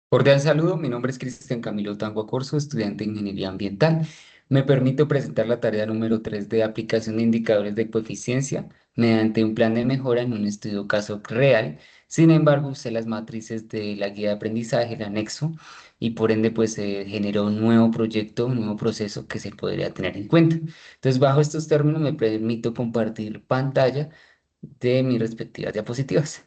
Cordial saludo, mi nombre es Cristian Camilo Tango Corso, estudiante de Ingeniería Ambiental. Me permito presentar la tarea número 3 de aplicación de indicadores de coeficiencia mediante un plan de mejora en un estudio caso real. Sin embargo, usé las matrices de la guía de aprendizaje, el anexo, y por ende pues se generó un nuevo proyecto, un nuevo proceso que se podría tener en cuenta. Entonces, bajo estos términos me permito compartir pantalla de mis respectivas diapositivas.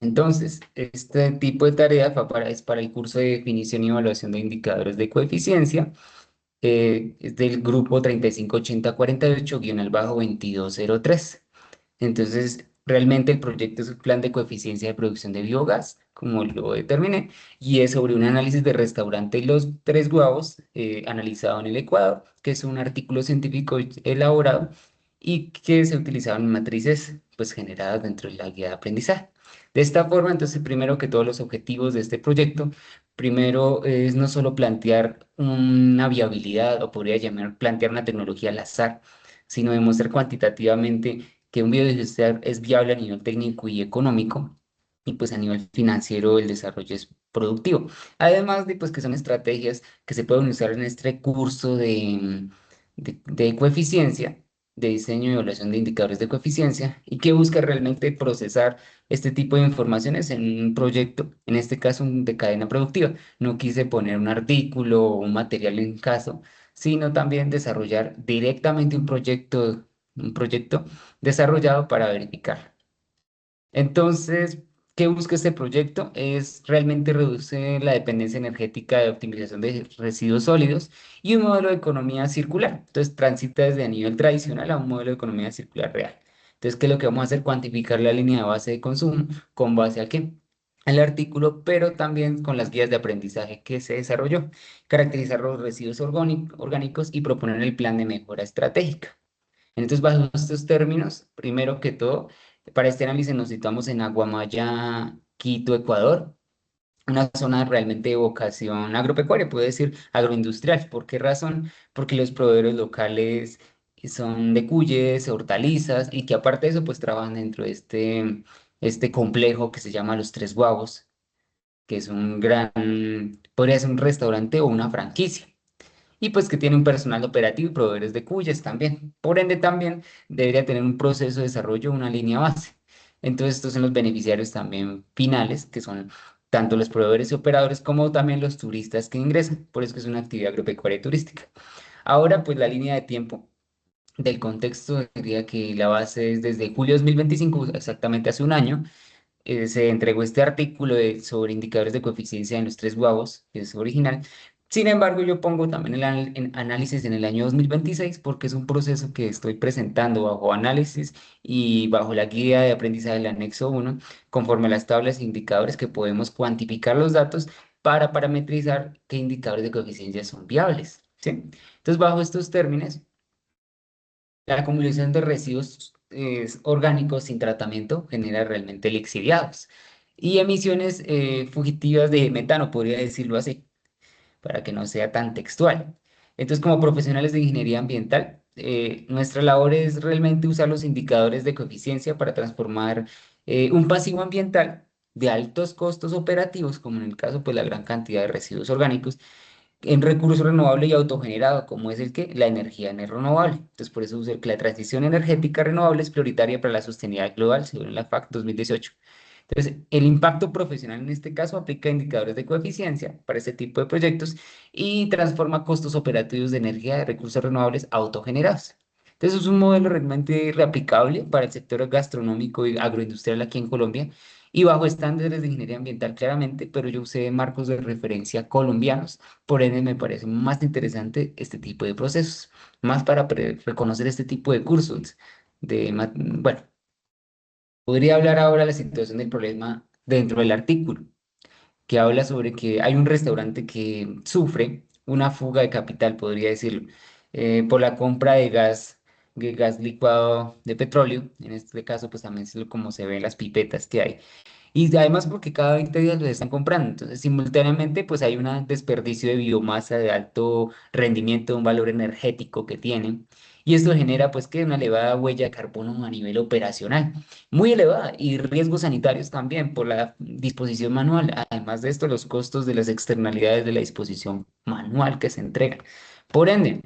Entonces, este tipo de tarea es para el curso de definición y evaluación de indicadores de coeficiencia. Es del grupo 358048-2203. Entonces, realmente el proyecto es un plan de coeficiencia de producción de biogás, como lo determiné, y es sobre un análisis de restaurante Los Tres Guavos, analizado en el Ecuador, que es un artículo científico elaborado y que se utilizaban en matrices pues, generadas dentro de la guía de aprendizaje. De esta forma, entonces, primero que todos los objetivos de este proyecto, primero es no solo plantear una viabilidad, o podría llamar plantear una tecnología al azar, sino demostrar cuantitativamente que un biodiesel es viable a nivel técnico y económico, y pues a nivel financiero el desarrollo es productivo. Además de pues que son estrategias que se pueden usar en este curso de coeficiencia, de diseño y evaluación de indicadores de coeficiencia, y que busca realmente procesar este tipo de informaciones en un proyecto, en este caso un de cadena productiva. No quise poner un artículo o un material en caso, sino también desarrollar directamente un proyecto desarrollado para verificar. Entonces, ¿qué busca este proyecto? Es realmente reducir la dependencia energética de optimización de residuos sólidos y un modelo de economía circular. Entonces, transita desde a nivel tradicional a un modelo de economía circular real. Entonces, ¿qué es lo que vamos a hacer? Cuantificar la línea de base de consumo con base a qué? Al artículo, pero también con las guías de aprendizaje que se desarrolló, caracterizar los residuos orgánicos y proponer el plan de mejora estratégica. Entonces, bajo estos términos, primero que todo, para este análisis nos situamos en Aguamaya, Quito, Ecuador, una zona realmente de vocación agropecuaria, puede decir agroindustrial. ¿Por qué razón? Porque los proveedores locales son de cuyes, hortalizas, y que aparte de eso, pues trabajan dentro de este complejo que se llama Los Tres Guavos, que es podría ser un restaurante o una franquicia y pues que tiene un personal operativo y proveedores de cuyes también. Por ende, también debería tener un proceso de desarrollo, una línea base. Entonces, estos son los beneficiarios también finales, que son tanto los proveedores y operadores como también los turistas que ingresan. Por eso que es una actividad agropecuaria y turística. Ahora, pues la línea de tiempo del contexto diría que la base es desde julio de 2025, exactamente hace un año, se entregó este artículo sobre indicadores de coeficiencia en los tres guavos, que es original. Sin embargo, yo pongo también en análisis en el año 2026 porque es un proceso que estoy presentando bajo análisis y bajo la guía de aprendizaje del anexo uno, conforme a las tablas e indicadores que podemos cuantificar los datos para parametrizar qué indicadores de coeficiencia son viables, ¿sí? Entonces, bajo estos términos, la acumulación de residuos orgánicos sin tratamiento genera realmente lixiviados y emisiones fugitivas de metano, podría decirlo así, para que no sea tan textual. Entonces, como profesionales de ingeniería ambiental, nuestra labor es realmente usar los indicadores de coeficiencia para transformar un pasivo ambiental de altos costos operativos, como en el caso, pues la gran cantidad de residuos orgánicos, en recurso renovable y autogenerado, como es el que la energía no es renovable. Entonces, por eso uso que la transición energética renovable es prioritaria para la sostenibilidad global, según la FAC 2018. Entonces, el impacto profesional en este caso aplica indicadores de coeficiencia para este tipo de proyectos y transforma costos operativos de energía de recursos renovables autogenerados. Entonces, es un modelo realmente reaplicable para el sector gastronómico y agroindustrial aquí en Colombia y bajo estándares de ingeniería ambiental claramente, pero yo usé marcos de referencia colombianos, por ende me parece más interesante este tipo de procesos, más para reconocer este tipo de cursos. Bueno, podría hablar ahora de la situación del problema dentro del artículo, que habla sobre que hay un restaurante que sufre una fuga de capital, podría decirlo, por la compra de gas licuado de petróleo. En este caso, pues también es como se ven las pipetas que hay. Y además porque cada 20 días los están comprando. Entonces, simultáneamente, pues hay un desperdicio de biomasa de alto rendimiento, un valor energético que tienen. Y esto genera, pues, que una elevada huella de carbono a nivel operacional, muy elevada, y riesgos sanitarios también por la disposición manual. Además de esto, los costos de las externalidades de la disposición manual que se entrega. Por ende,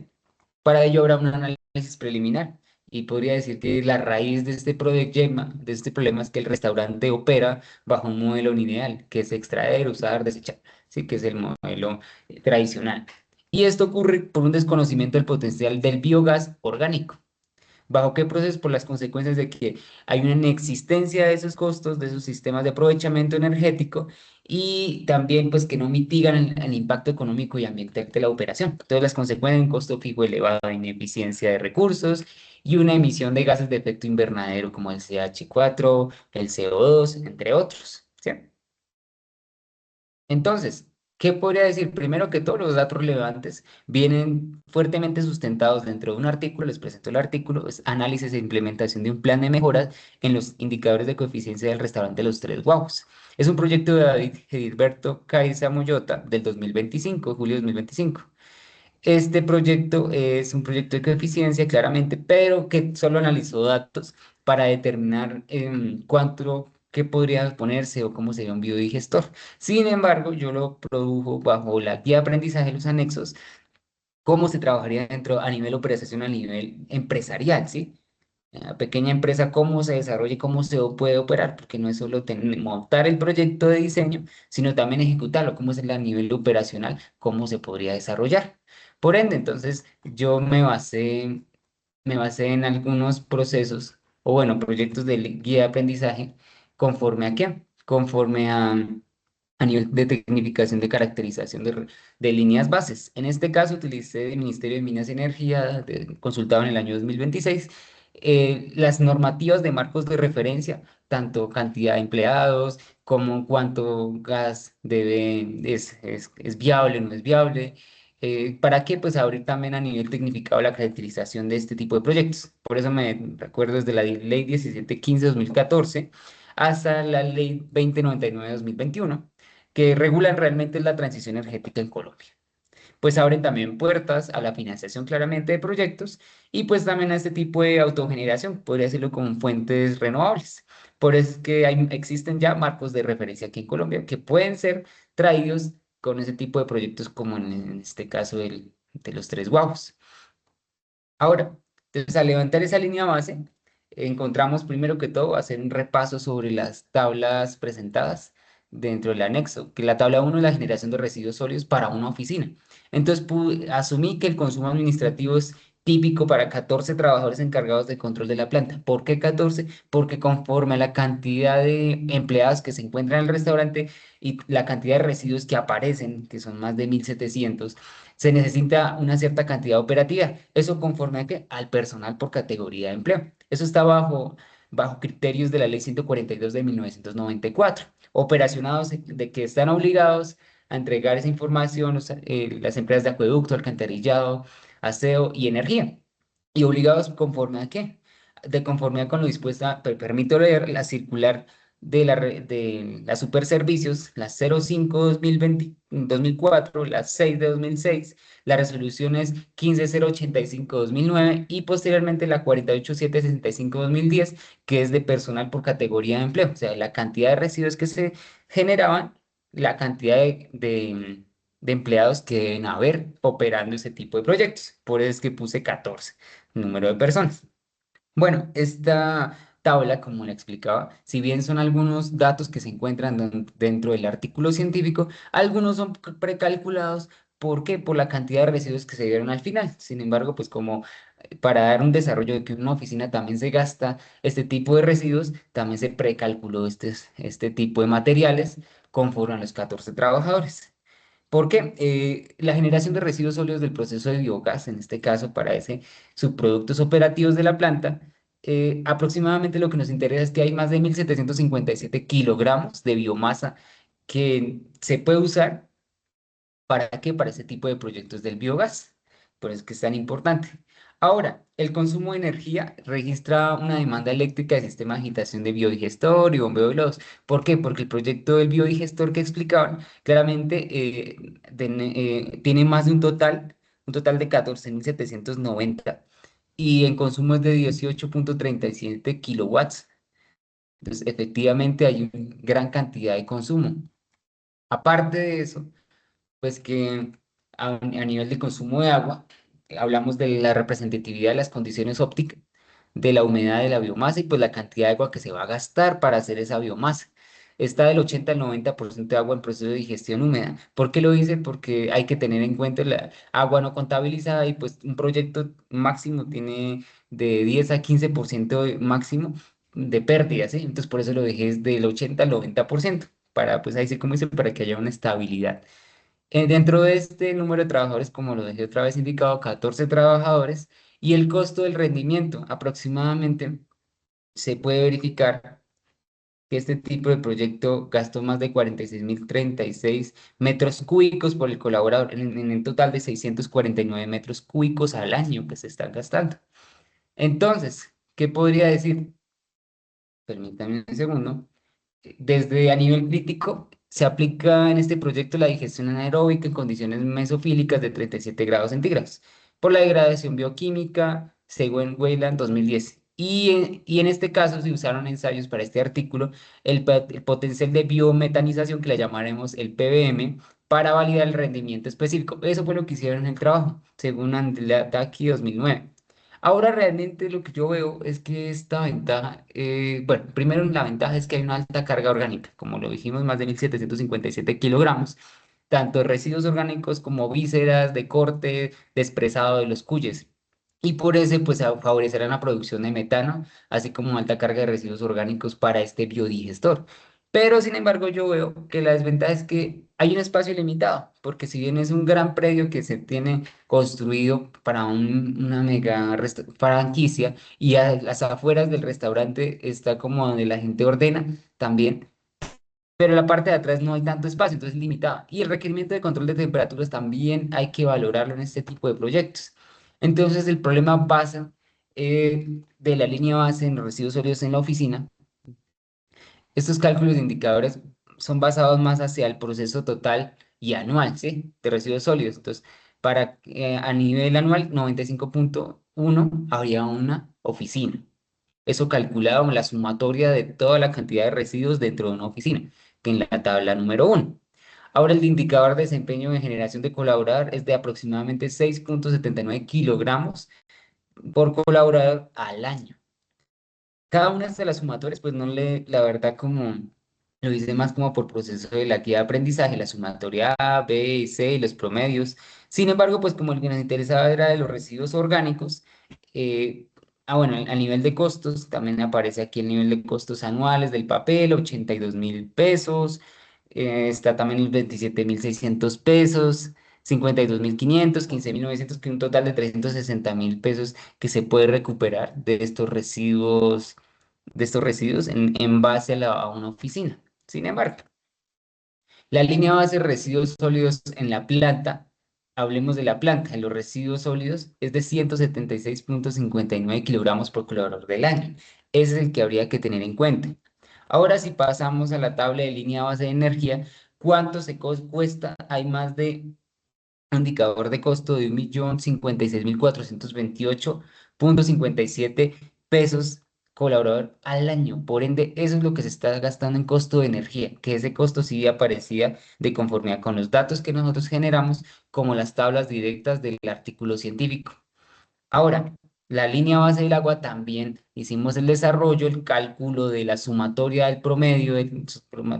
para ello habrá un análisis preliminar y podría decir que la raíz de este problema es que el restaurante opera bajo un modelo lineal, que es extraer, usar, desechar, sí, que es el modelo tradicional. Y esto ocurre por un desconocimiento del potencial del biogás orgánico. ¿Bajo qué proceso? Por las consecuencias de que hay una inexistencia de esos costos, de esos sistemas de aprovechamiento energético y también pues que no mitigan el impacto económico y ambiental de la operación. Entonces las consecuencias, un costo fijo elevado, ineficiencia de recursos y una emisión de gases de efecto invernadero como el CH4, el CO2, entre otros. ¿Sí? Entonces, ¿qué podría decir? Primero que todos los datos relevantes vienen fuertemente sustentados dentro de un artículo, les presento el artículo, es análisis e implementación de un plan de mejoras en los indicadores de coeficiencia del restaurante Los Tres Guajos. Es un proyecto de David Edilberto Caiza Moyota del 2025, julio de 2025. Este proyecto es un proyecto de coeficiencia, claramente, pero que solo analizó datos para determinar qué podría ponerse o cómo sería un biodigestor. Sin embargo, yo lo produjo bajo la guía de aprendizaje de los anexos, cómo se trabajaría dentro a nivel operacional, a nivel empresarial, ¿sí? La pequeña empresa, cómo se desarrolla y cómo se puede operar, porque no es solo montar el proyecto de diseño, sino también ejecutarlo, cómo es el a nivel operacional, cómo se podría desarrollar. Por ende, entonces, yo me basé en algunos procesos, o bueno, proyectos de guía de aprendizaje, ¿conforme a qué? Conforme a nivel de tecnificación de caracterización de líneas bases. En este caso utilicé el Ministerio de Minas y Energía, consultado en el año 2026, las normativas de marcos de referencia, tanto cantidad de empleados como cuánto gas es viable o no es viable. ¿Para qué? Pues abrir también a nivel tecnificado la caracterización de este tipo de proyectos. Por eso me recuerdo desde la Ley 1715-2014 hasta la Ley 2099-2021 que regulan realmente la transición energética en Colombia. Pues abren también puertas a la financiación claramente de proyectos y pues también a este tipo de autogeneración, podría decirlo con fuentes renovables. Por eso es que existen ya marcos de referencia aquí en Colombia que pueden ser traídos con ese tipo de proyectos como en este caso de los tres guavos. Ahora, entonces, al levantar esa línea base, encontramos primero que todo hacer un repaso sobre las tablas presentadas dentro del anexo, que la tabla uno es la generación de residuos sólidos para una oficina. Entonces, asumí que el consumo administrativo es típico para 14 trabajadores encargados de control de la planta. ¿Por qué 14? Porque conforme a la cantidad de empleados que se encuentran en el restaurante y la cantidad de residuos que aparecen, que son más de 1.700, se necesita una cierta cantidad operativa. Eso conforme a qué? Al personal por categoría de empleo. Eso está bajo criterios de la Ley 142 de 1994. Operacionados de que están obligados a entregar esa información las empresas de acueducto, alcantarillado, aseo y energía. ¿Y obligados conforme a qué? De conformidad con lo dispuesta, permito leer la circular de las superservicios, la 05-2020 2004, la 6 de 2006, las resoluciones 15.085-2009 y posteriormente la 48.765-2010, que es de personal por categoría de empleo, o sea, la cantidad de residuos que se generaban, la cantidad de empleados que deben haber operando ese tipo de proyectos. Por eso es que puse 14, número de personas. Bueno, esta tabla, como le explicaba, si bien son algunos datos que se encuentran dentro del artículo científico, algunos son precalculados. ¿Por qué? Por la cantidad de residuos que se dieron al final. Sin embargo, pues como para dar un desarrollo de que una oficina también se gasta este tipo de residuos, también se precalculó este tipo de materiales conforme a los 14 trabajadores. ¿Por qué? La generación de residuos sólidos del proceso de biogás, en este caso para ese subproductos operativos de la planta, aproximadamente lo que nos interesa es que hay más de 1.757 kilogramos de biomasa que se puede usar. ¿Para qué? Para ese tipo de proyectos del biogás. por eso es que es tan importante. Ahora, el consumo de energía registra una demanda eléctrica de sistema de agitación de biodigestor y bombeo de lodos. ¿Por qué? Porque el proyecto del biodigestor que explicaban claramente tiene más de un total de 14.790 y en consumo es de 18,37 kilowatts. Entonces, efectivamente hay una gran cantidad de consumo. Aparte de eso, pues que a nivel de consumo de agua, hablamos de la representatividad de las condiciones ópticas, de la humedad de la biomasa y pues la cantidad de agua que se va a gastar para hacer esa biomasa. Está del 80 al 90% de agua en proceso de digestión húmeda. ¿Por qué lo dice? Porque hay que tener en cuenta la agua no contabilizada y pues un proyecto máximo tiene de 10 a 15% máximo de pérdidas, ¿sí? Entonces por eso lo dejé del 80 al 90% para pues ahí sí como dice, para que haya una estabilidad. Dentro de este número de trabajadores, como lo dejé otra vez indicado, 14 trabajadores, y el costo del rendimiento aproximadamente se puede verificar que este tipo de proyecto gastó más de 46.036 metros cúbicos por el colaborador, en el total de 649 metros cúbicos al año que se están gastando. Entonces, ¿qué podría decir? Permítame un segundo. Desde a nivel crítico, se aplica en este proyecto la digestión anaeróbica en condiciones mesofílicas de 37 grados centígrados por la degradación bioquímica, según Weyland 2010. Y en este caso se usaron ensayos para este artículo, el potencial de biometanización, que le llamaremos el PBM, para validar el rendimiento específico. Eso fue lo que hicieron en el trabajo, según Andrea Taki 2009. Ahora realmente lo que yo veo es que esta ventaja, bueno, primero la ventaja es que hay una alta carga orgánica, como lo dijimos, más de 1.757 kilogramos, tanto de residuos orgánicos como vísceras, de corte, despresado de los cuyes. Y por eso, pues, favorecerán la producción de metano, así como alta carga de residuos orgánicos para este biodigestor. Pero, sin embargo, yo veo que la desventaja es que hay un espacio limitado, porque si bien es un gran predio que se tiene construido para una mega franquicia y a las afueras del restaurante está como donde la gente ordena también, pero en la parte de atrás no hay tanto espacio, entonces es limitado. Y el requerimiento de control de temperaturas también hay que valorarlo en este tipo de proyectos. Entonces el problema pasa de la línea base en los residuos sólidos en la oficina. Estos cálculos de indicadores son basados más hacia el proceso total y anual, ¿sí? De residuos sólidos. Entonces, para a nivel anual, 95,1 habría una oficina. Eso calculado con la sumatoria de toda la cantidad de residuos dentro de una oficina, que en la tabla número uno. Ahora, el indicador de desempeño de generación de colaborador es de aproximadamente 6,79 kilogramos por colaborador al año. Cada una de las sumatorias, pues no le, la verdad, como lo hice más como por proceso de la guía de aprendizaje, la sumatoria A, B y C y los promedios. Sin embargo, pues como el que nos interesaba era de los residuos orgánicos, eh, bueno, a nivel de costos, también aparece aquí el nivel de costos anuales del papel, 82.000 pesos, está también los 27.600 pesos, 52.500, 15.900, que un total de 360.000 pesos que se puede recuperar de estos residuos en base a una oficina. Sin embargo, la línea base de residuos sólidos en la planta, hablemos de la planta, en los residuos sólidos es de 176,59 kilogramos por colaborador del año. Ese es el que habría que tener en cuenta. Ahora, si pasamos a la tabla de línea base de energía, ¿cuánto se cuesta? Hay más de indicador de costo de 1.056.428,57 pesos colaborador al año. Por ende, eso es lo que se está gastando en costo de energía, que ese costo sí aparecía de conformidad con los datos que nosotros generamos, como las tablas directas del artículo científico. Ahora, la línea base del agua también hicimos el desarrollo, el cálculo de la sumatoria del promedio, de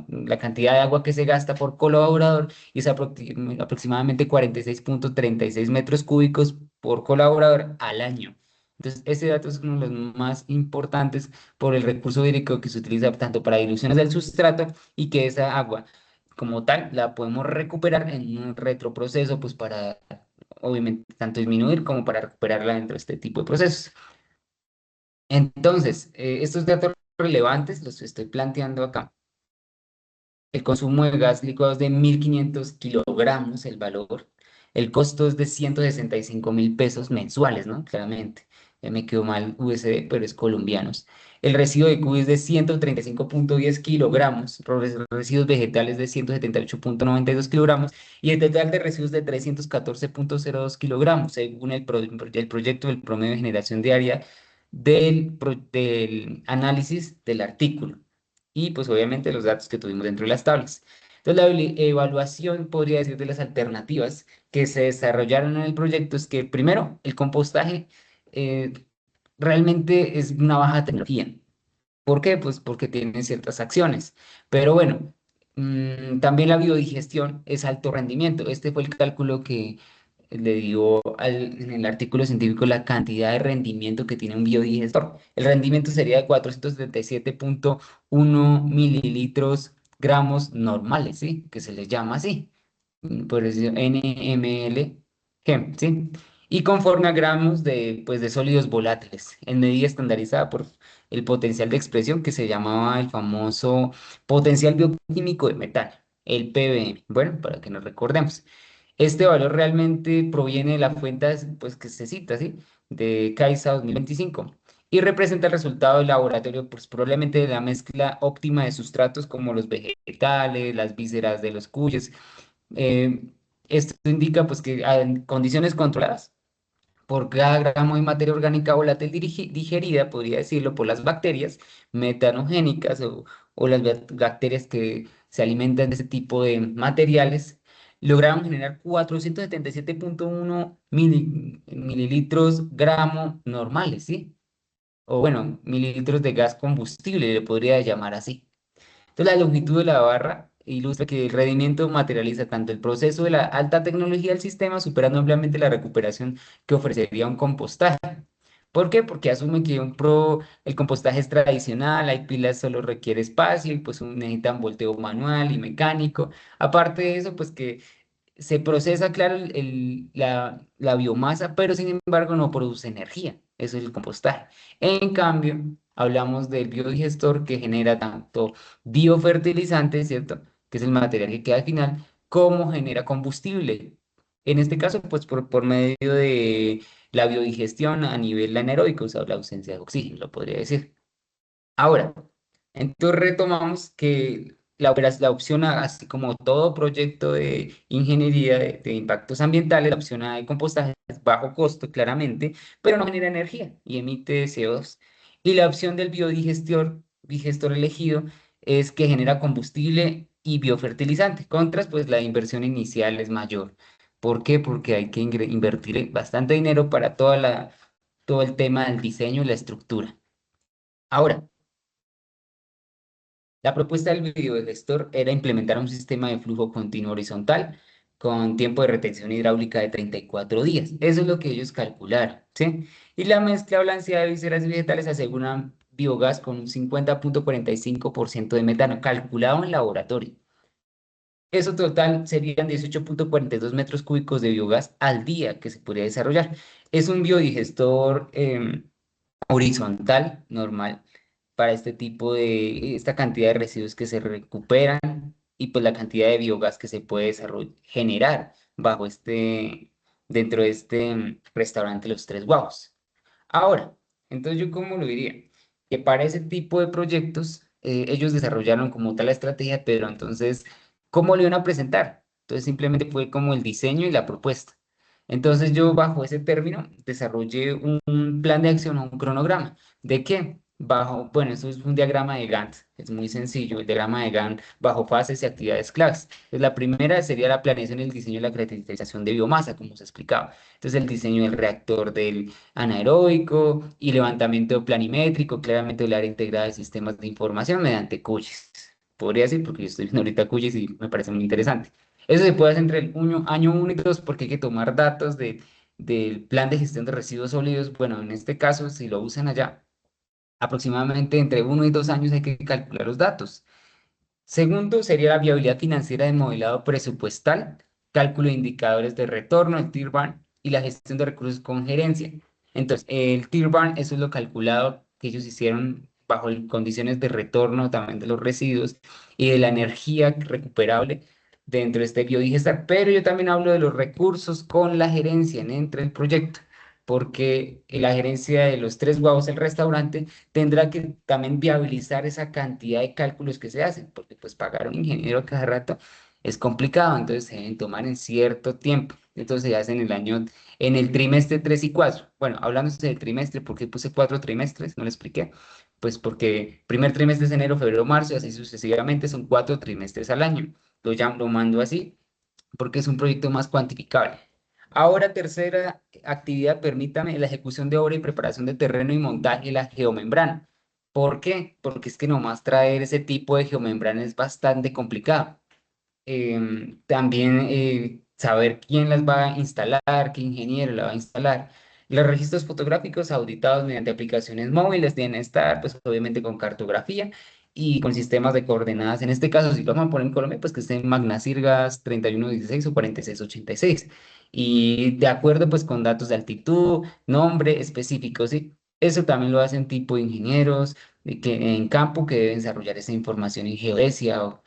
la cantidad de agua que se gasta por colaborador, y es aproximadamente 46,36 metros cúbicos por colaborador al año. Entonces, ese dato es uno de los más importantes por el recurso hídrico que se utiliza tanto para diluciones del sustrato y que esa agua como tal la podemos recuperar en un retroproceso, pues para obviamente, tanto disminuir como para recuperarla dentro de este tipo de procesos. Entonces, estos datos relevantes los estoy planteando acá. El consumo de gas licuado es de 1.500 kilogramos, el valor. El costo es de 165.000 pesos mensuales, ¿no? Claramente. Ya me quedó mal USD, pero es colombianos. El residuo de cuy es de 135.10 kilogramos, residuos vegetales de 178.92 kilogramos y el total de residuos de 314.02 kilogramos, según el proyecto del promedio de generación diaria del análisis del artículo. Y pues obviamente los datos que tuvimos dentro de las tablas. Entonces, evaluación, podría decir, de las alternativas que se desarrollaron en el proyecto es que, primero, el compostaje eh, realmente es una baja tecnología. ¿Por qué? Pues porque tiene ciertas acciones. Pero bueno, también la biodigestión es alto rendimiento. Este fue el cálculo que le dio en el artículo científico la cantidad de rendimiento que tiene un biodigestor. El rendimiento sería de 477.1 mililitros gramos normales, ¿sí? Que se les llama así. Por eso NMLG, ¿sí? Y conforme a gramos pues, de sólidos volátiles, en medida estandarizada por el potencial de expresión que se llamaba el famoso potencial bioquímico de metal, el ppm. Bueno, para que nos recordemos. Este valor realmente proviene de la fuente pues, que se cita, ¿sí? De CAISA 2025 y representa el resultado del laboratorio, pues probablemente de la mezcla óptima de sustratos como los vegetales, las vísceras de los cuyes. Eh, Esto indica pues que en condiciones controladas por cada gramo de materia orgánica volátil digerida, podría decirlo, por las bacterias metanogénicas o las bacterias que se alimentan de ese tipo de materiales, lograron generar 477.1 mililitros gramo normales, ¿sí? O bueno, mililitros de gas combustible, le podría llamar así. Entonces, la longitud de la barra ilustra que el rendimiento materializa tanto el proceso de la alta tecnología del sistema, superando ampliamente la recuperación que ofrecería un compostaje. ¿Por qué? Porque asume que el compostaje es tradicional, hay pilas, solo requiere espacio y pues necesitan volteo manual y mecánico. Aparte de eso, pues que se procesa, claro, la biomasa, pero sin embargo no produce energía. Eso es el compostaje. En cambio, hablamos del biodigestor que genera tanto biofertilizante, ¿cierto? Que es el material que queda al final, como genera combustible. En este caso, pues por medio de la biodigestión a nivel anaeróbico, o sea, la ausencia de oxígeno, lo podría decir. Ahora, entonces retomamos que la opción A, así como todo proyecto de ingeniería de impactos ambientales, la opción A de compostaje es bajo costo, claramente, pero no genera energía y emite CO2. Y la opción del digestor elegido es que genera combustible y biofertilizante. Contras, pues la inversión inicial es mayor. ¿Por qué? Porque hay que invertir bastante dinero para todo el tema del diseño y la estructura. Ahora, la propuesta del videogestor era implementar un sistema de flujo continuo horizontal con tiempo de retención hidráulica de 34 días. Eso es lo que ellos calcularon, ¿sí? Y la mezcla balanceada de vísceras vegetales asegura biogás con un 50.45% de metano calculado en laboratorio. Eso total serían 18.42 metros cúbicos de biogás al día que se podría desarrollar. Es un biodigestor horizontal normal para este tipo esta cantidad de residuos que se recuperan y pues la cantidad de biogás que se puede generar bajo dentro de este restaurante Los Tres Guavos. Ahora, entonces yo cómo lo diría, que para ese tipo de proyectos ellos desarrollaron como tal la estrategia, pero entonces, ¿cómo lo iban a presentar? Entonces simplemente fue como el diseño y la propuesta. Entonces yo bajo ese término desarrollé un plan de acción o un cronograma. ¿De qué? Bueno, eso es un diagrama de Gantt, es muy sencillo, el diagrama de Gantt bajo fases y actividades claves. Entonces la primera sería la planeación, el diseño y la caracterización de biomasa, como se explicaba. Entonces el diseño del reactor del anaeróbico y levantamiento planimétrico, claramente el área integrada de sistemas de información mediante QGIS. Podría decir, porque yo estoy viendo ahorita QGIS y me parece muy interesante. Eso se puede hacer entre el año 1 y 2 porque hay que tomar datos del plan de gestión de residuos sólidos. Bueno, en este caso, si lo usan allá, aproximadamente entre 1 y 2 años hay que calcular los datos. Segundo, sería la viabilidad financiera del modelado presupuestal, cálculo de indicadores de retorno, el TIRBAN, y la gestión de recursos con gerencia. Entonces, el TIRBAN, eso es lo calculado que ellos hicieron condiciones de retorno también de los residuos y de la energía recuperable dentro de este biodigestar, pero yo también hablo de los recursos con la gerencia entre el proyecto, porque la gerencia de los tres guavos del restaurante tendrá que también viabilizar esa cantidad de cálculos que se hacen, porque pues pagar a un ingeniero cada rato es complicado, entonces se deben tomar en cierto tiempo. Entonces se hacen en el trimestre 3 y 4. Bueno, hablando del trimestre, ¿por qué puse 4 trimestres? No lo expliqué. Pues porque primer trimestre es enero, febrero, marzo, y así sucesivamente son 4 trimestres al año. Lo mando así porque es un proyecto más cuantificable. Ahora, tercera actividad, permítame, la ejecución de obra y preparación de terreno y montaje de la geomembrana. ¿Por qué? Porque es que nomás traer ese tipo de geomembrana es bastante complicado. También saber quién las va a instalar, qué ingeniero la va a instalar. Los registros fotográficos auditados mediante aplicaciones móviles deben estar, pues obviamente con cartografía y con sistemas de coordenadas. En este caso, si lo vamos a poner en Colombia, pues que estén Magnasirgas 3116 o 4686. Y de acuerdo pues con datos de altitud, nombre específico, ¿sí? Eso también lo hacen tipo de ingenieros que en campo que deben desarrollar esa información en geodesia o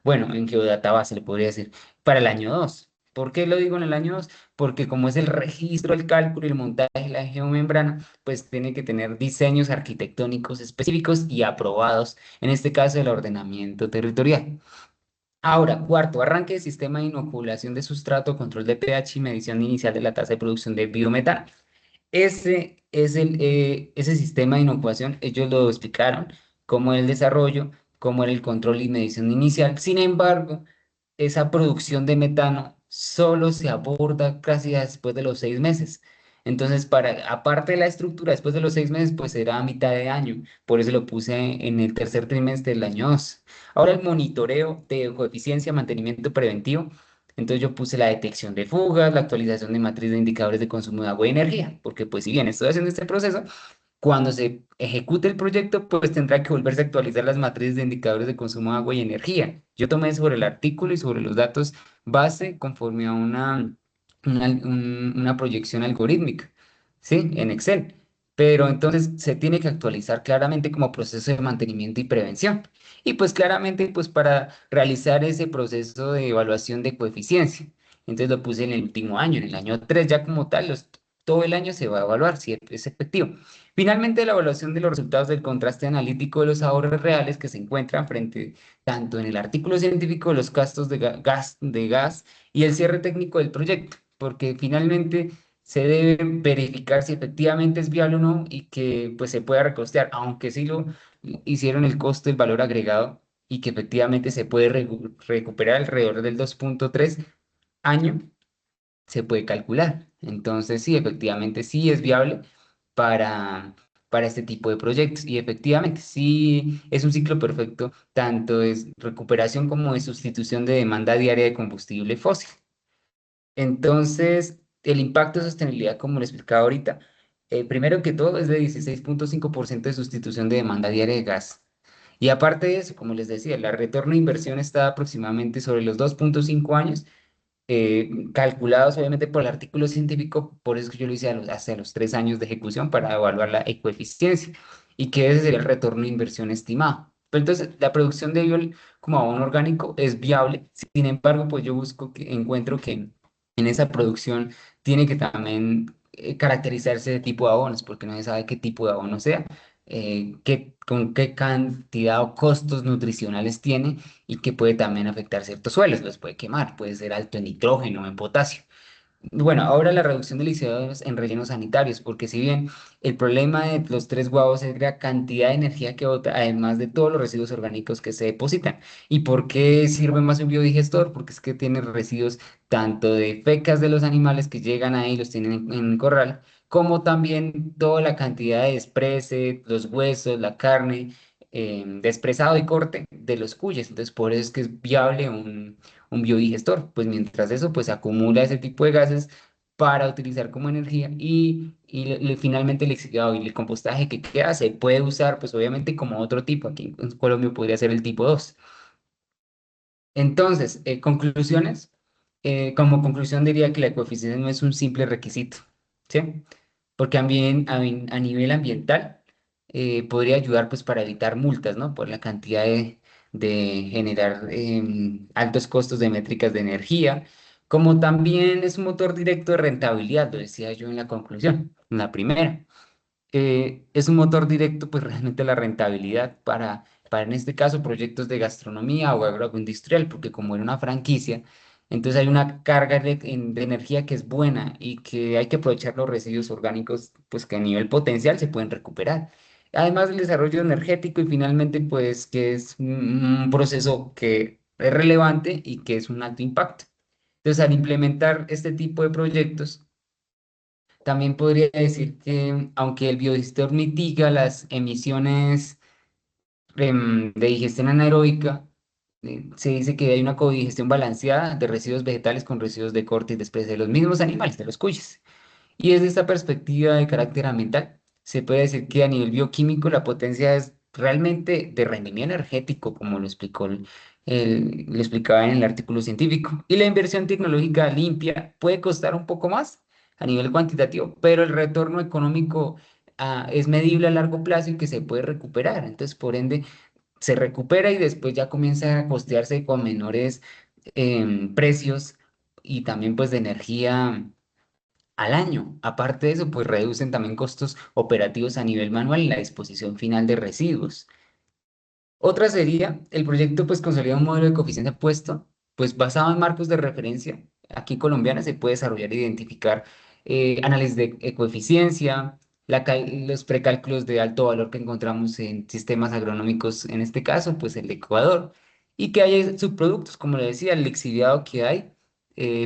bueno, en Geodatabase le podría decir, para el año 2. ¿Por qué lo digo en el año 2? Porque como es el registro, el cálculo y el montaje de la geomembrana, pues tiene que tener diseños arquitectónicos específicos y aprobados, en este caso el ordenamiento territorial. Ahora, cuarto, arranque de sistema de inoculación de sustrato, control de pH y medición inicial de la tasa de producción de biometano. Ese sistema de inoculación, ellos lo explicaron, cómo el desarrollo, cómo era el control y medición inicial. Sin embargo, esa producción de metano solo se aborda casi después de los 6 meses. Entonces, aparte de la estructura, después de los 6 meses, pues será a mitad de año. Por eso lo puse en el tercer trimestre del año 2. Ahora el monitoreo de coeficiencia, mantenimiento preventivo. Entonces yo puse la detección de fugas, la actualización de matriz de indicadores de consumo de agua y energía, porque pues si bien estoy haciendo este proceso, cuando se ejecute el proyecto, pues tendrá que volverse a actualizar las matrices de indicadores de consumo de agua y energía. Yo tomé sobre el artículo y sobre los datos base conforme a una proyección algorítmica, ¿sí? En Excel. Pero entonces se tiene que actualizar claramente como proceso de mantenimiento y prevención. Y pues claramente, pues para realizar ese proceso de evaluación de coeficiencia. Entonces lo puse en el último año, en el año 3 ya como tal, todo el año se va a evaluar si es efectivo. Finalmente, la evaluación de los resultados del contraste analítico de los ahorros reales que se encuentran frente tanto en el artículo científico de los gastos de gas y el cierre técnico del proyecto, porque finalmente se debe verificar si efectivamente es viable o no y que pues se pueda recostear, aunque sí lo hicieron el costo del valor agregado y que efectivamente se puede recuperar alrededor del 2,3 año se puede calcular. Entonces, sí, efectivamente, sí es viable para, para este tipo de proyectos. Y efectivamente, sí es un ciclo perfecto, tanto es recuperación como de sustitución de demanda diaria de combustible fósil. Entonces, el impacto de sostenibilidad, como le explicaba ahorita, primero que todo es de 16,5% de sustitución de demanda diaria de gas. Y aparte de eso, como les decía, el retorno de inversión está aproximadamente sobre los 2,5 años calculados obviamente por el artículo científico, por eso es que yo lo hice hacia los 3 años de ejecución para evaluar la ecoeficiencia y que ese sería el retorno de inversión estimado. Pero entonces, la producción de biol como abono orgánico es viable, sin embargo, pues yo encuentro que en esa producción tiene que también caracterizarse de tipo de abonos, porque no se sabe qué tipo de abono sea, con qué cantidad o costos nutricionales tiene y que puede también afectar ciertos suelos, los puede quemar, puede ser alto en nitrógeno o en potasio. Bueno, ahora la reducción de lixiviados en rellenos sanitarios, porque si bien el problema de los tres guavos es la cantidad de energía que bota, además de todos los residuos orgánicos que se depositan. ¿Y por qué sirve más un biodigestor? Porque es que tiene residuos tanto de fecas de los animales que llegan ahí, los tienen en corral, como también toda la cantidad de desprese, los huesos, la carne, despresado y corte de los cuyes. Entonces, por eso es que es viable un biodigestor, pues mientras eso pues acumula ese tipo de gases para utilizar como energía y finalmente el exiliado y el compostaje que queda se puede usar pues obviamente como otro tipo, aquí en Colombia podría ser el tipo 2. Entonces, conclusiones, como conclusión diría que la ecoeficiencia no es un simple requisito, ¿sí? Porque también a nivel ambiental podría ayudar pues para evitar multas, ¿no? Por la cantidad de generar altos costos de métricas de energía, como también es un motor directo de rentabilidad, lo decía yo en la conclusión, en la primera. Es un motor directo, pues realmente la rentabilidad para en este caso proyectos de gastronomía o agroindustrial, porque como era una franquicia, entonces hay una carga de energía que es buena y que hay que aprovechar los residuos orgánicos, pues que a nivel potencial se pueden recuperar. Además del desarrollo energético y finalmente, pues que es un proceso que es relevante y que es un alto impacto. Entonces, al implementar este tipo de proyectos, también podría decir que aunque el biodigestor mitiga las emisiones de digestión anaeróbica, se dice que hay una codigestión balanceada de residuos vegetales con residuos de corte y después de los mismos animales, de los cuyes. Y desde esta perspectiva de carácter ambiental, se puede decir que a nivel bioquímico la potencia es realmente de rendimiento energético, como lo explicó lo explicaba en el artículo científico. Y la inversión tecnológica limpia puede costar un poco más a nivel cuantitativo, pero el retorno económico es medible a largo plazo y que se puede recuperar. Entonces, por ende, se recupera y después ya comienza a costearse con menores precios y también pues de energía al año. Aparte de eso, pues reducen también costos operativos a nivel manual y la disposición final de residuos. Otra sería, el proyecto pues consolida un modelo de coeficiente puesto, pues basado en marcos de referencia. Aquí en Colombiana se puede desarrollar e identificar análisis de coeficiencia, los precálculos de alto valor que encontramos en sistemas agronómicos, en este caso, pues el de Ecuador, y que hay subproductos, como le decía, el lixiviado que hay.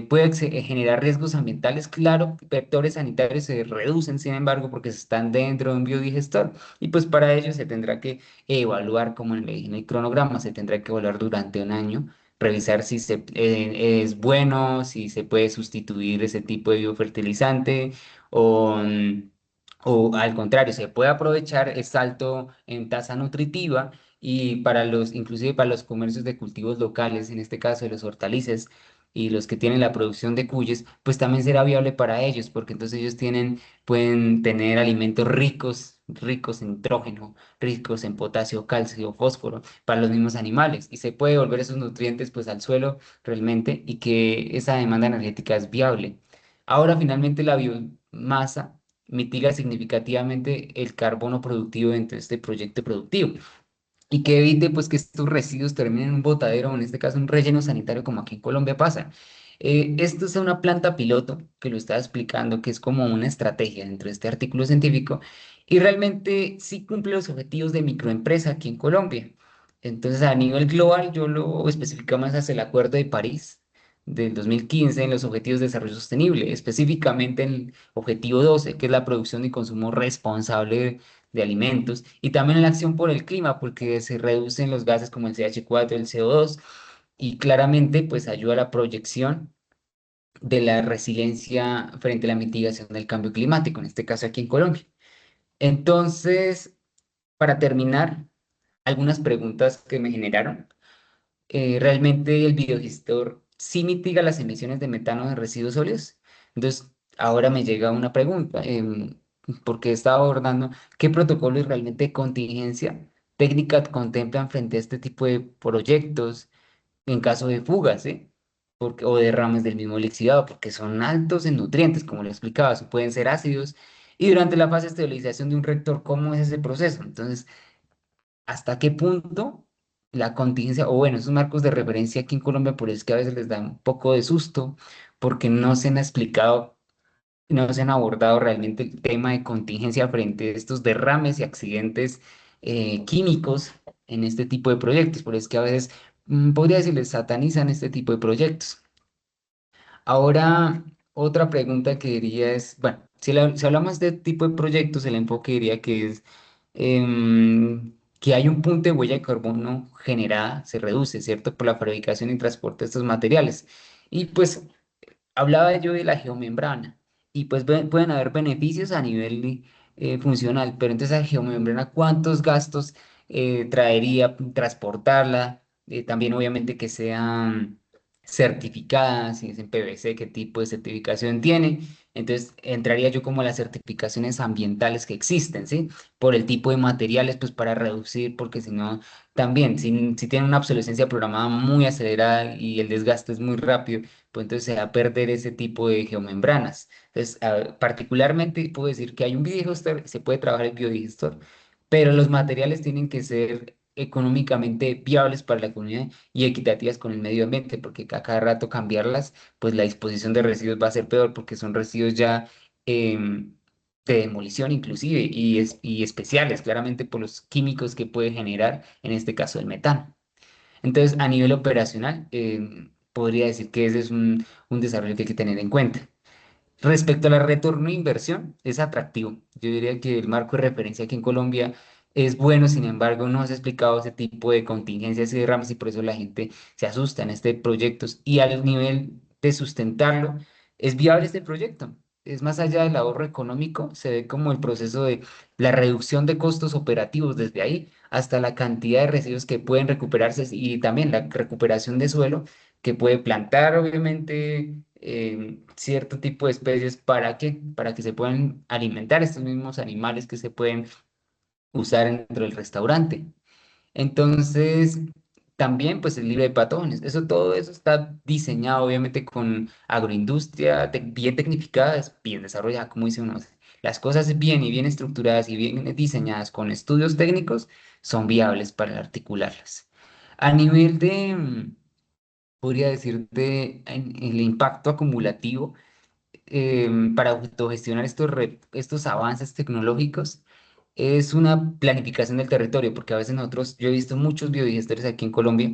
Puede generar riesgos ambientales, claro, vectores sanitarios se reducen, sin embargo, porque están dentro de un biodigestor, y pues para ello se tendrá que evaluar, como le dije en el cronograma, se tendrá que evaluar durante un año, revisar si es bueno, si se puede sustituir ese tipo de biofertilizante o al contrario, se puede aprovechar el salto en tasa nutritiva y inclusive para los comercios de cultivos locales, en este caso de los hortalizas y los que tienen la producción de cuyes, pues también será viable para ellos, porque entonces ellos pueden tener alimentos ricos en nitrógeno, ricos en potasio, calcio, fósforo para los mismos animales y se puede devolver esos nutrientes pues al suelo realmente y que esa demanda energética es viable. Ahora finalmente la biomasa mitiga significativamente el carbono productivo dentro de este proyecto productivo y que evite pues que estos residuos terminen en un botadero o en este caso un relleno sanitario como aquí en Colombia pasa. Esto es una planta piloto que lo estaba explicando, que es como una estrategia dentro de este artículo científico y realmente sí cumple los objetivos de microempresa aquí en Colombia. Entonces a nivel global yo lo especifico más hacia el Acuerdo de París del 2015 en los Objetivos de Desarrollo Sostenible, específicamente en el objetivo 12, que es la producción y consumo responsable de alimentos, y también en la acción por el clima, porque se reducen los gases como el CH4, el CO2, y claramente pues ayuda a la proyección de la resiliencia frente a la mitigación del cambio climático, en este caso aquí en Colombia. Entonces, para terminar, algunas preguntas que me generaron. Realmente el biodigestor sí mitiga las emisiones de metano de residuos sólidos. Entonces, ahora me llega una pregunta, porque estaba abordando qué protocolos realmente de contingencia técnica contemplan frente a este tipo de proyectos en caso de fugas, ¿eh? O derrames del mismo lixiviado, porque son altos en nutrientes, como le explicaba, pueden ser ácidos. Y durante la fase de estabilización de un reactor, ¿cómo es ese proceso? Entonces, hasta qué punto la contingencia, o bueno, esos marcos de referencia aquí en Colombia, por eso es que a veces les da un poco de susto, porque no se han explicado, no se han abordado realmente el tema de contingencia frente a estos derrames y accidentes químicos en este tipo de proyectos, por eso es que a veces podría decirles satanizan este tipo de proyectos. Ahora, otra pregunta que diría es, bueno, si hablamos de este tipo de proyectos, el enfoque diría que es que hay un punto de huella de carbono generada, se reduce, ¿cierto? Por la fabricación y transporte de estos materiales. Y pues hablaba yo de la geomembrana y pues pueden haber beneficios a nivel funcional, pero entonces la geomembrana, ¿cuántos gastos traería transportarla? También obviamente que sea certificada, si es en PVC, qué tipo de certificación tiene. Entonces, entraría yo como a las certificaciones ambientales que existen, ¿sí? Por el tipo de materiales, pues para reducir, porque si no, también, si tienen una obsolescencia programada muy acelerada y el desgaste es muy rápido, pues entonces se va a perder ese tipo de geomembranas. Entonces, particularmente puedo decir que hay un biodigestor, se puede trabajar el biodigestor, pero los materiales tienen que ser económicamente viables para la comunidad y equitativas con el medio ambiente, porque a cada rato cambiarlas, pues la disposición de residuos va a ser peor porque son residuos ya de demolición inclusive y especiales, claramente por los químicos que puede generar, en este caso el metano. Entonces, a nivel operacional, podría decir que ese es un desarrollo que hay que tener en cuenta. Respecto a la retorno de inversión, es atractivo. Yo diría que el marco de referencia aquí en Colombia es bueno, sin embargo, no se ha explicado ese tipo de contingencias y derrames y por eso la gente se asusta en este proyecto. Y al nivel de sustentarlo, ¿es viable este proyecto? Es más allá del ahorro económico, se ve como el proceso de la reducción de costos operativos desde ahí hasta la cantidad de residuos que pueden recuperarse y también la recuperación de suelo que puede plantar, obviamente, cierto tipo de especies para que se puedan alimentar estos mismos animales que se pueden usar dentro del restaurante. Entonces, también pues el libre de patrones, eso todo eso está diseñado obviamente con agroindustria bien tecnificada, bien desarrollada, como dice uno. Las cosas bien y bien estructuradas y bien diseñadas con estudios técnicos son viables para articularlas. A nivel podría decirte, en el impacto acumulativo para autogestionar estos avances tecnológicos es una planificación del territorio, porque a veces nosotros, yo he visto muchos biodigestores aquí en Colombia,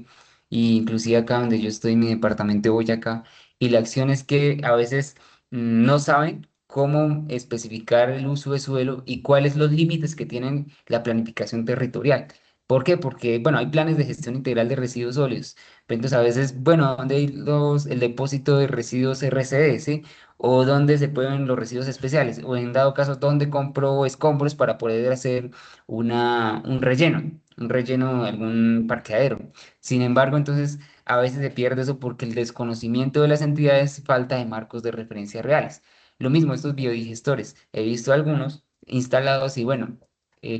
e inclusive acá donde yo estoy, en mi departamento de Boyacá, y la acción es que a veces no saben cómo especificar el uso de suelo y cuáles los límites que tienen la planificación territorial. ¿Por qué? Porque, bueno, hay planes de gestión integral de residuos sólidos, pero entonces a veces, bueno, ¿dónde hay el depósito de residuos RCD, ¿sí? O dónde se pueden los residuos especiales, o en dado caso, dónde compro escombros para poder hacer un relleno de algún parqueadero. Sin embargo, entonces, a veces se pierde eso porque el desconocimiento de las entidades, falta de marcos de referencia reales. Lo mismo estos biodigestores, he visto algunos instalados y bueno,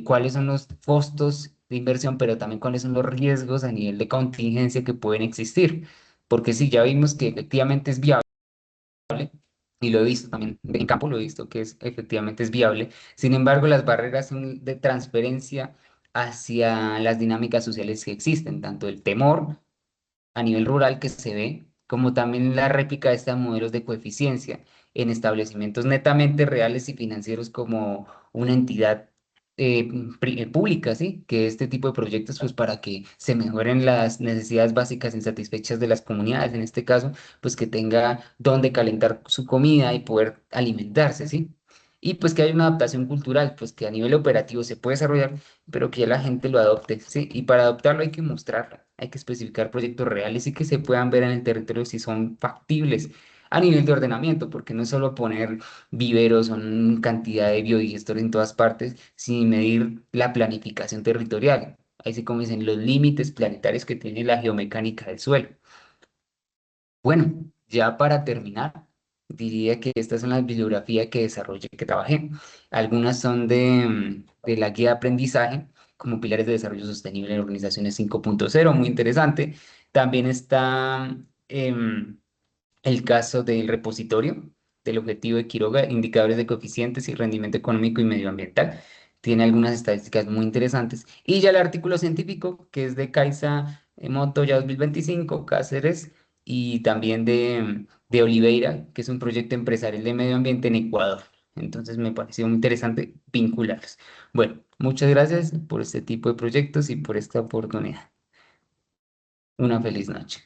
cuáles son los costos de inversión, pero también cuáles son los riesgos a nivel de contingencia que pueden existir. Porque sí, ya vimos que efectivamente es viable y lo he visto también en campo, lo he visto que es efectivamente es viable. Sin embargo, las barreras son de transferencia hacia las dinámicas sociales que existen, tanto el temor a nivel rural que se ve, como también la réplica de estos modelos de coeficiencia en establecimientos netamente reales y financieros como una entidad pública, ¿sí? Que este tipo de proyectos, pues para que se mejoren las necesidades básicas insatisfechas de las comunidades, en este caso, pues que tenga donde calentar su comida y poder alimentarse, ¿sí? Y pues que haya una adaptación cultural, pues que a nivel operativo se puede desarrollar pero que ya la gente lo adopte, ¿sí? Y para adoptarlo hay que mostrarlo, hay que especificar proyectos reales y que se puedan ver en el territorio si son factibles a nivel de ordenamiento, porque no es solo poner viveros o cantidad de biodigestores en todas partes, sin medir la planificación territorial. Ahí se como dicen los límites planetarios que tiene la geomecánica del suelo. Bueno, ya para terminar, diría que estas son las bibliografías que desarrollé, que trabajé. Algunas son de la guía de aprendizaje, como pilares de desarrollo sostenible en organizaciones 5.0, muy interesante. También está el caso del repositorio del objetivo de Quiroga, indicadores de coeficientes y rendimiento económico y medioambiental. Tiene algunas estadísticas muy interesantes. Y ya el artículo científico, que es de Caixa Montoya 2025, Cáceres, y también de Oliveira, que es un proyecto empresarial de medio ambiente en Ecuador. Entonces me pareció muy interesante vincularlos. Bueno, muchas gracias por este tipo de proyectos y por esta oportunidad. Una feliz noche.